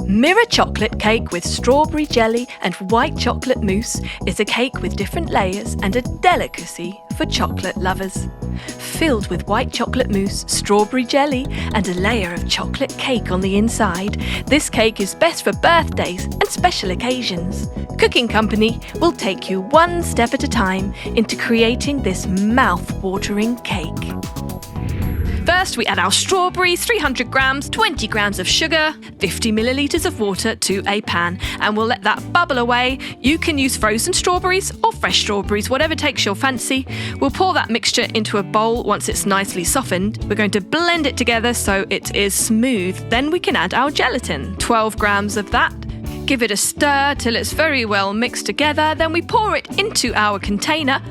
Mirror chocolate cake with strawberry jelly and white chocolate mousse is a cake with different layers and a delicacy for chocolate lovers. Filled with white chocolate mousse, strawberry jelly and a layer of chocolate cake on the inside, this cake is best for birthdays and special occasions. Cooking Company will take you one step at a time into creating this mouth-watering cake. First, we add our strawberries, 300 grams, 20 grams of sugar, 50 millilitres of water to a pan, and we'll let that bubble away. You can use frozen strawberries or fresh strawberries, whatever takes your fancy. We'll pour that mixture into a bowl once it's nicely softened. We're going to blend it together so it is smooth. Then we can add our gelatin, 12 grams of that. Give it a stir till it's very well mixed together. Then we pour it into our container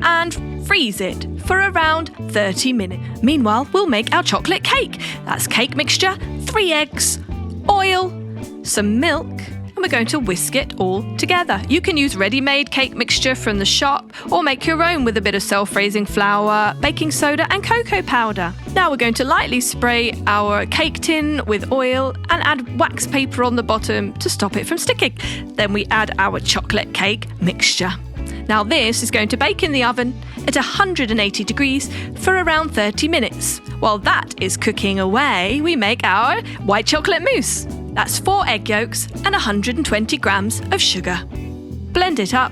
and freeze it for around 30 minutes. Meanwhile, we'll make our chocolate cake. That's cake mixture, 3 eggs, oil, some milk, and we're going to whisk it all together. You can use ready-made cake mixture from the shop or make your own with a bit of self-raising flour, baking soda and cocoa powder. Now we're going to lightly spray our cake tin with oil and add wax paper on the bottom to stop it from sticking. Then we add our chocolate cake mixture. Now this is going to bake in the oven at 180 degrees for around 30 minutes. While that is cooking away, we make our white chocolate mousse. That's 4 egg yolks and 120 grams of sugar. Blend it up.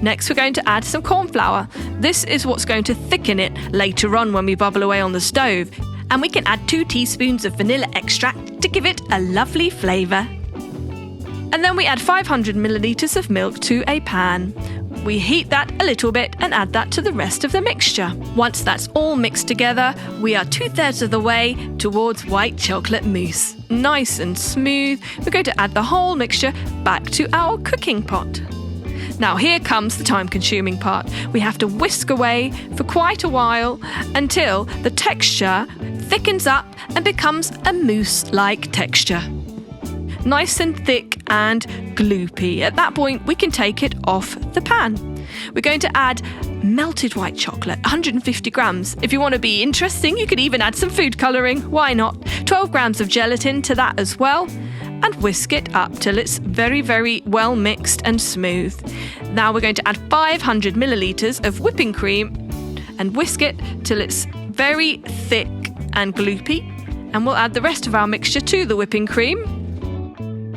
Next, we're going to add some cornflour. This is what's going to thicken it later on when we bubble away on the stove. And we can add 2 teaspoons of vanilla extract to give it a lovely flavour. And then we add 500 millilitres of milk to a pan. We heat that a little bit and add that to the rest of the mixture. Once that's all mixed together, we are 2/3 of the way towards white chocolate mousse. Nice and smooth, we're going to add the whole mixture back to our cooking pot. Now here comes the time-consuming part. We have to whisk away for quite a while until the texture thickens up and becomes a mousse-like texture. Nice and thick and gloopy. At that point, we can take it off the pan. We're going to add melted white chocolate, 150 grams. If you want to be interesting, you could even add some food colouring. Why not? 12 grams of gelatin to that as well. And whisk it up till it's very, very well mixed and smooth. Now we're going to add 500 millilitres of whipping cream and whisk it till it's very thick and gloopy. And we'll add the rest of our mixture to the whipping cream.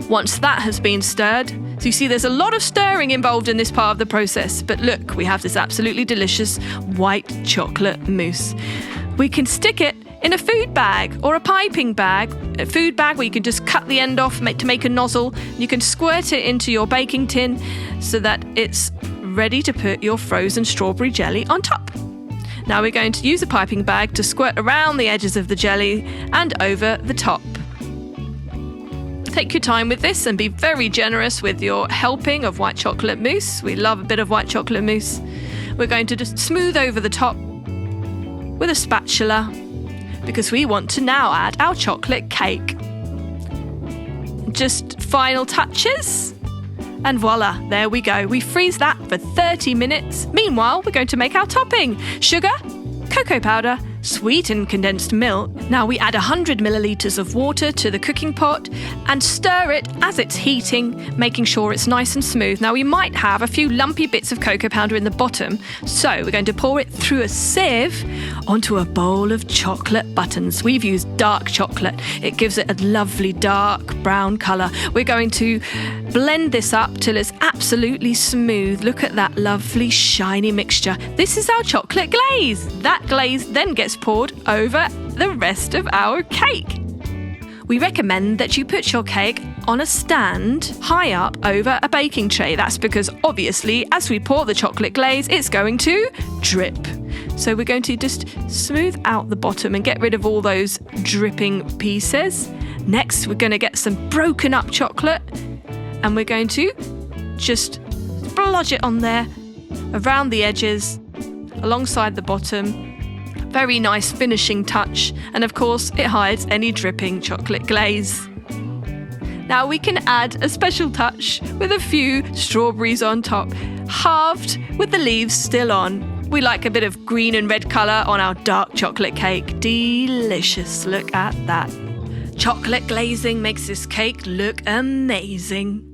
Once that has been stirred, so you see there's a lot of stirring involved in this part of the process, but look, we have this absolutely delicious white chocolate mousse. We can stick it in a food bag or a piping bag, a food bag where you can just cut the end off to make a nozzle. You can squirt it into your baking tin so that it's ready to put your frozen strawberry jelly on top. Now we're going to use a piping bag to squirt around the edges of the jelly and over the top. Take your time with this and be very generous with your helping of white chocolate mousse. We love a bit of white chocolate mousse. We're going to just smooth over the top with a spatula because we want to now add our chocolate cake. Just final touches and voila, there we go. We freeze that for 30 minutes. Meanwhile, we're going to make our topping. Sugar, cocoa powder, sweetened condensed milk. Now we add 100 millilitres of water to the cooking pot and stir it as it's heating, making sure it's nice and smooth. Now we might have a few lumpy bits of cocoa powder in the bottom, so we're going to pour it through a sieve onto a bowl of chocolate buttons. We've used dark chocolate. It gives it a lovely dark brown colour. We're going to blend this up till it's absolutely smooth. Look at that lovely shiny mixture. This is our chocolate glaze. That glaze then gets poured over the rest of our cake. We recommend that you put your cake on a stand high up over a baking tray. That's because obviously as we pour the chocolate glaze, it's going to drip. So we're going to just smooth out the bottom and get rid of all those dripping pieces. Next, we're going to get some broken up chocolate and we're going to just splodge it on there around the edges, alongside the bottom. Very nice finishing touch, and of course it hides any dripping chocolate glaze. Now we can add a special touch with a few strawberries on top, halved with the leaves still on. We like a bit of green and red colour on our dark chocolate cake. Delicious, look at that. Chocolate glazing makes this cake look amazing.